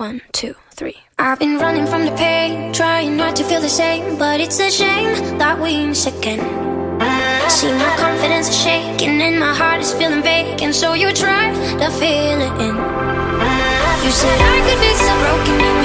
1, 2, 3. I've been running from the pain, trying not to feel the same, but it's a shame that we ain't second. See, my confidence is shaking and my heart is feeling vacant, so you tried to fill it in. You said I could fix a broken